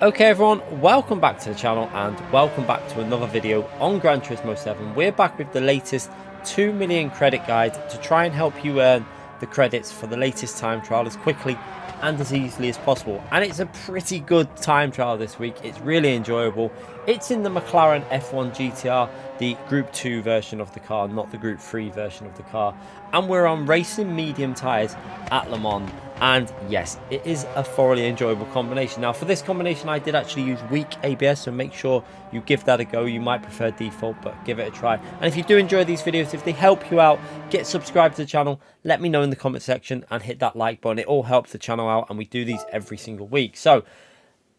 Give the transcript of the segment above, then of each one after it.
Okay everyone, welcome back to the channel and welcome back to another video on Gran Turismo 7. We're back with the latest 2 million credit guide to try and help you earn the credits for the latest time trial as quickly and as easily as possible. And it's a pretty good time trial this week. It's really enjoyable. It's in the McLaren F1 GTR, the Group 2 version of the car, not the Group 3 version of the car. And we're on racing medium tyres at Le Mans. And yes, it is a thoroughly enjoyable combination. Now for this combination I did actually use weak ABS, so make sure you give that a go. You might prefer default, but give it a try. And if you do enjoy these videos, if they help you out, get subscribed to the channel, let me know in the comment section and hit that like button. It all helps the channel out and we do these every single week. So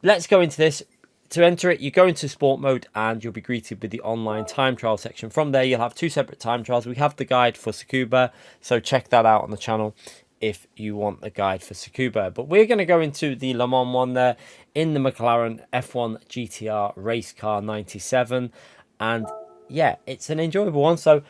let's go into this. To enter it, you go into sport mode and you'll be greeted with the online time trial section. From there, you'll have two separate time trials. We have the guide for Tsukuba, so check that out on the channel if you want the guide for Tsukuba. But we're going to go into the Le Mans one there in the McLaren F1 GTR race car 97. And yeah, it's an enjoyable one. So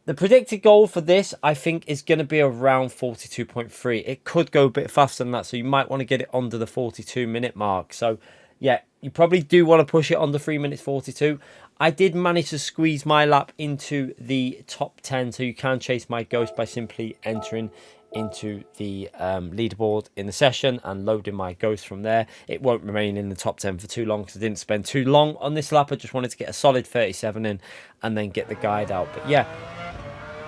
the predicted goal for this, I think, is going to be around 42.3. It could go a bit faster than that, so you might want to get it under the 42-minute mark. So yeah, you probably do want to push it on the 3 minutes 42. I did manage to squeeze my lap into the top 10, so you can chase my ghost by simply entering into the leaderboard in the session and loading my ghost from there. It won't remain in the top 10 for too long because I didn't spend too long on this lap. I just wanted to get a solid 37 in and then get the guide out. But yeah,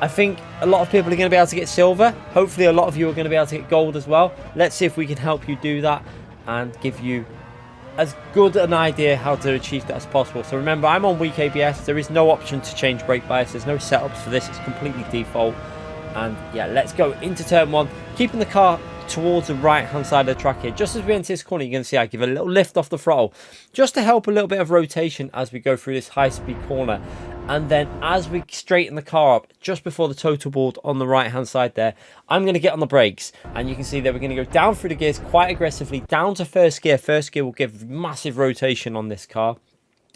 I think a lot of people are going to be able to get silver. Hopefully a lot of you are going to be able to get gold as well. Let's see if we can help you do that and give you as good an idea how to achieve that as possible. So remember, I'm on weak ABS. There is no option to change brake bias. There's no setups for this. It's completely default. And yeah, let's go into turn one, keeping the car towards the right hand side of the track here. Just as we enter this corner, you're going to see I give a little lift off the throttle just to help a little bit of rotation as we go through this high speed corner. And then as we straighten the car up just before the total board on the right hand side there, I'm going to get on the brakes, and you can see that we're going to go down through the gears quite aggressively down to first gear. First gear will give massive rotation on this car,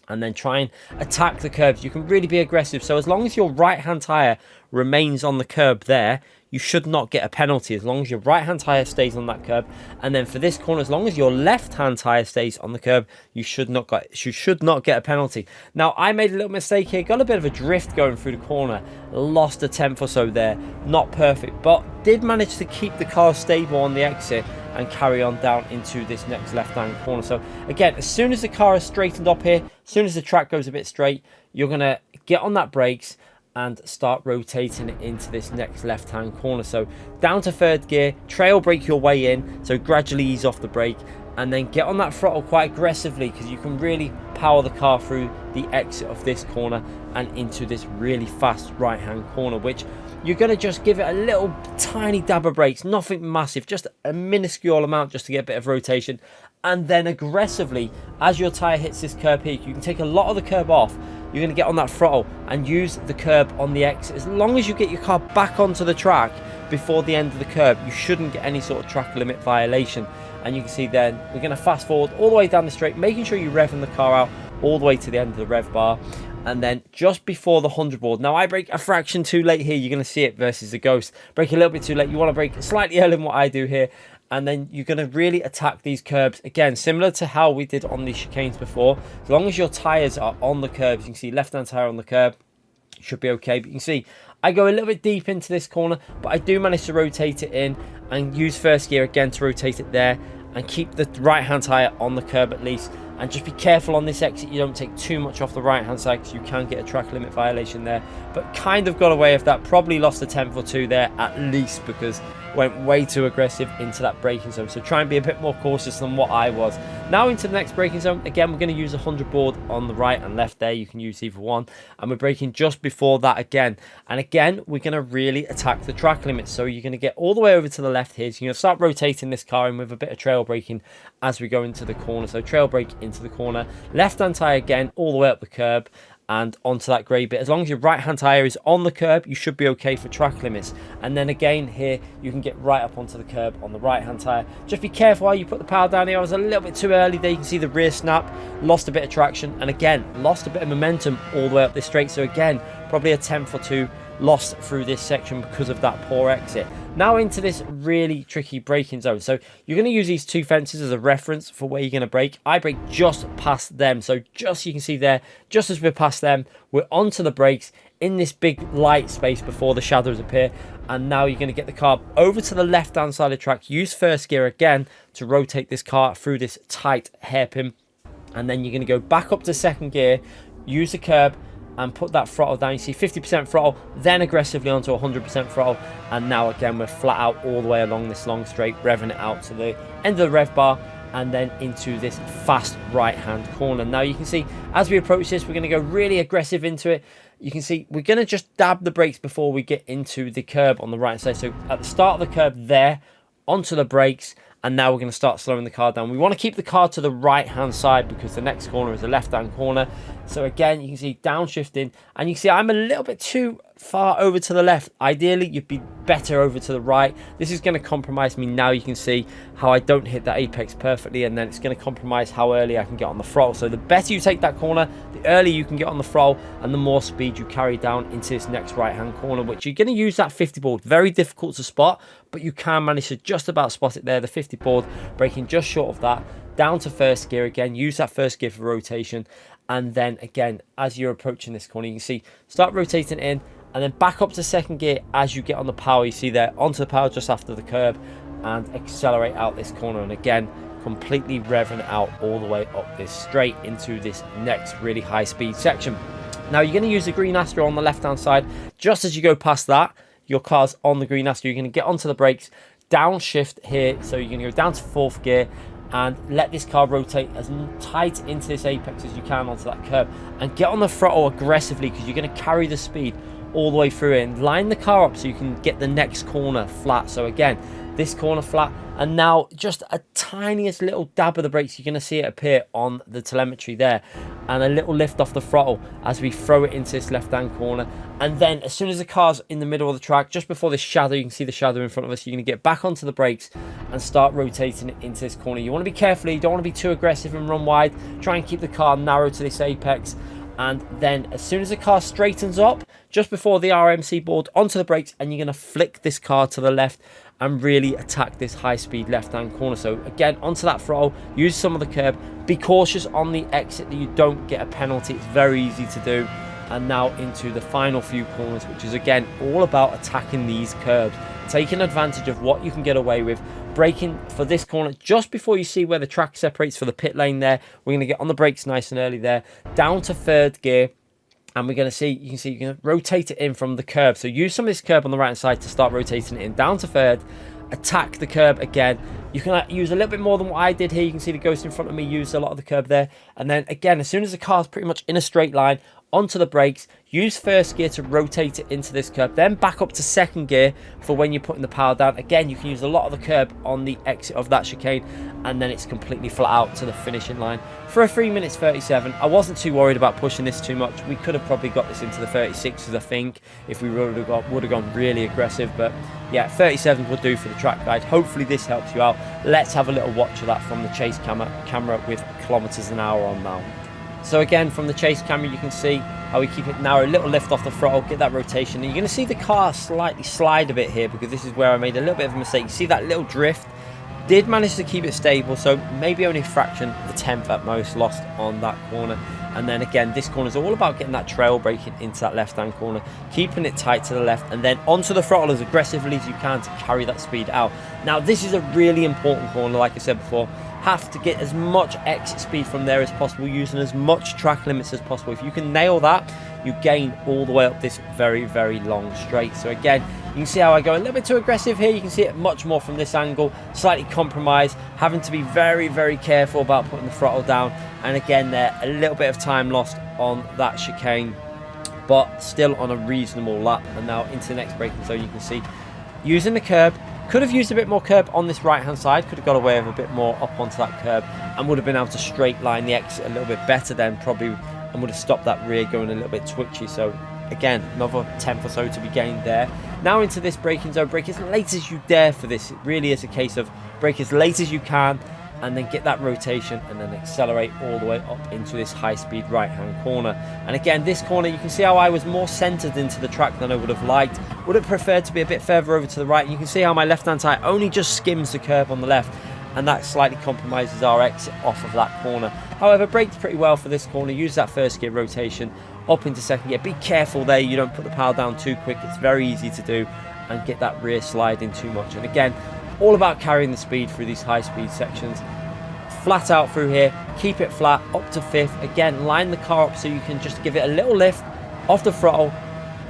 and then try and attack the curbs. You can really be aggressive. So as long as your right hand tyre remains on the curb there, you should not get a penalty as long as your right hand tyre stays on that curb. And then for this corner, as long as your left hand tyre stays on the curb, you should not get a penalty. Now I made a little mistake here, got a bit of a drift going through the corner, lost a tenth or so there, not perfect, but did manage to keep the car stable on the exit and carry on down into this next left-hand corner. So again, as soon as the car is straightened up here, as soon as the track goes a bit straight, you're going to get on that brakes and start rotating it into this next left-hand corner. So down to third gear, trail brake your way in, so gradually ease off the brake, and then get on that throttle quite aggressively because you can really power the car through the exit of this corner and into this really fast right-hand corner, which you're going to just give it a little tiny dab of brakes, nothing massive, just a minuscule amount just to get a bit of rotation. And then aggressively, as your tyre hits this curb here, you can take a lot of the curb off. You're going to get on that throttle and use the curb on the exit. As long as you get your car back onto the track before the end of the curb, you shouldn't get any sort of track limit violation. And you can see then we're going to fast forward all the way down the straight, making sure you revving the car out all the way to the end of the rev bar. And then just before the 100 board, now I brake a fraction too late here. You're going to see it versus the Ghost. Brake a little bit too late. You want to brake slightly earlier than what I do here. And then you're going to really attack these curbs. Again, similar to how we did on the chicanes before. As long as your tyres are on the curbs, you can see left-hand tyre on the curb, should be okay. But you can see I go a little bit deep into this corner, but I do manage to rotate it in and use first gear again to rotate it there and keep the right-hand tyre on the curb at least. And just be careful on this exit, you don't take too much off the right-hand side because you can get a track limit violation there. But kind of got away with that, probably lost a tenth or two there at least because went way too aggressive into that braking zone. So try and be a bit more cautious than what I was. Now into the next braking zone. Again, we're going to use a 100 board on the right and left there. You can use either one. And we're braking just before that again. And again, we're going to really attack the track limits. So you're going to get all the way over to the left here. So you're going to start rotating this car in with a bit of trail braking as we go into the corner. So trail brake into the corner. Left-hand tyre again, all the way up the curb and onto that grey bit. As long as your right hand tyre is on the curb, you should be okay for track limits. And then again here, you can get right up onto the curb on the right hand tyre. Just be careful how you put the power down here. I was a little bit too early there. You can see the rear snap, lost a bit of traction, and again, lost a bit of momentum all the way up this straight. So again, probably a tenth or two lost through this section because of that poor exit. Now into this really tricky braking zone. So you're going to use these two fences as a reference for where you're going to brake. I brake just past them. So just, you can see there, just as we're past them, we're onto the brakes in this big light space before the shadows appear. And now you're going to get the car over to the left hand side of the track. Use first gear again to rotate this car through this tight hairpin. And then you're going to go back up to second gear, use the curb, and put that throttle down. You see 50% throttle, then aggressively onto 100% throttle, and now again we're flat out all the way along this long straight, revving it out to the end of the rev bar, and then into this fast right hand corner. Now you can see as we approach this, we're going to go really aggressive into it. You can see we're going to just dab the brakes before we get into the curb on the right side. So at the start of the curb there, onto the brakes, and now we're going to start slowing the car down. We want to keep the car to the right hand side because the next corner is a left hand corner. So again, you can see downshifting, and you can see I'm a little bit too far over to the left. Ideally, you'd be better over to the right. This is going to compromise me. Now you can see how I don't hit that apex perfectly, and then it's going to compromise how early I can get on the throttle. So the better you take that corner, the earlier you can get on the throttle, and the more speed you carry down into this next right hand corner, which you're going to use that 50 board. Very difficult to spot, but you can manage to just about spot it there. The 50 board braking just short of that, down to first gear again. Use that first gear for rotation, and then again as you're approaching this corner, you can see start rotating in, and then back up to second gear as you get on the power. You see there, onto the power just after the curb, and accelerate out this corner, and again completely revving out all the way up this straight into this next really high speed section. Now you're going to use the green Astro on the left hand side. Just as you go past that, your car's on the green Astro, you're going to get onto the brakes, downshift here, so you're going to go down to fourth gear and let this car rotate as tight into this apex as you can onto that curb, and get on the throttle aggressively because you're going to carry the speed all the way through it, and line the car up so you can get the next corner flat. So again, this corner flat, and now just a tiniest little dab of the brakes, you're going to see it appear on the telemetry there, and a little lift off the throttle as we throw it into this left hand corner. And then as soon as the car's in the middle of the track, just before this shadow, you can see the shadow in front of us, you're going to get back onto the brakes and start rotating it into this corner. You want to be careful, you don't want to be too aggressive and run wide. Try and keep the car narrow to this apex. And then as soon as the car straightens up, just before the RMC board, onto the brakes, and you're going to flick this car to the left and really attack this high speed left hand corner. So again, onto that throttle, use some of the curb, be cautious on the exit that you don't get a penalty. It's very easy to do. And now into the final few corners, which is again all about attacking these curbs, taking advantage of what you can get away with. Braking for this corner just before you see where the track separates for the pit lane there. We're going to get on the brakes nice and early there, down to third gear, and we're going to see, you can see you're going to rotate it in from the curb. So use some of this curb on the right hand side to start rotating it in, down to third, attack the curb again. You can use a little bit more than what I did here. You can see the ghost in front of me used a lot of the curb there. And then again, as soon as the car's pretty much in a straight line, onto the brakes, use first gear to rotate it into this curb, then back up to second gear for when you're putting the power down. Again, you can use a lot of the curb on the exit of that chicane, and then it's completely flat out to the finishing line for a 3 minutes 37. I wasn't too worried about pushing this too much. We could have probably got this into the 36s, I think, if we would have gone really aggressive. But yeah, 37 will do for the track guide. Hopefully this helps you out. Let's have a little watch of that from the chase camera with kilometers an hour on now. So again, from the chase camera, you can see how we keep it narrow, a little lift off the throttle, get that rotation. And you're going to see the car slightly slide a bit here because this is where I made a little bit of a mistake. You see that little drift? Did manage to keep it stable, so maybe only a fraction of a tenth at most lost on that corner. And then again, this corner is all about getting that trail braking into that left-hand corner, keeping it tight to the left, and then onto the throttle as aggressively as you can to carry that speed out. Now, this is a really important corner, like I said before. Have to get as much exit speed from there as possible, using as much track limits as possible. If you can nail that, you gain all the way up this very, very long straight. So again, you can see how I go a little bit too aggressive here. You can see it much more from this angle, slightly compromised, having to be very, very careful about putting the throttle down. And again, there, a little bit of time lost on that chicane, but still on a reasonable lap. And now into the next braking zone, you can see using the curb. Could have used a bit more curb on this right hand side, could have got away with a bit more up onto that curb, and would have been able to straight line the exit a little bit better then probably, and would have stopped that rear going a little bit twitchy. So again, another tenth or so to be gained there. Now into this braking zone, brake as late as you dare for this. It really is a case of brake as late as you can, and then get that rotation and then accelerate all the way up into this high-speed right-hand corner. And again, this corner, you can see how I was more centered into the track than I would have liked. Would have preferred to be a bit further over to the right. You can see how my left-hand tire only just skims the curb on the left, and that slightly compromises our exit off of that corner. However, braked pretty well for this corner. Use that first gear rotation up into second gear. Be careful there, you don't put the power down too quick. It's very easy to do, and get that rear slide in too much. And again, all about carrying the speed through these high speed sections. Flat out through here, keep it flat up to fifth. Again, line the car up so you can just give it a little lift off the throttle,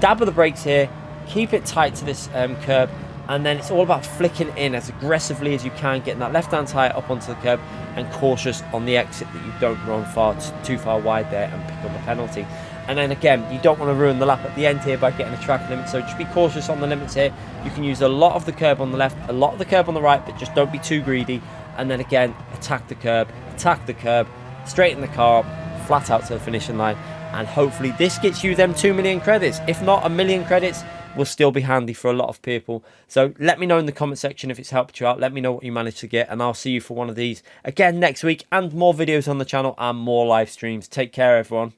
dab of the brakes here, keep it tight to this curb, and then it's all about flicking in as aggressively as you can, getting that left-hand tyre up onto the curb, and cautious on the exit that you don't run too far wide there and pick up a penalty. And then again, you don't want to ruin the lap at the end here by getting a track limit, so just be cautious on the limits here. You can use a lot of the curb on the left, a lot of the curb on the right, but just don't be too greedy. And then again, attack the curb, straighten the car up, flat out to the finishing line, and hopefully this gets you them 2 million credits. If not, 1 million credits will still be handy for a lot of people. So let me know in the comment section if it's helped you out. Let me know what you managed to get, and I'll see you for one of these again next week, and more videos on the channel and more live streams. Take care, everyone.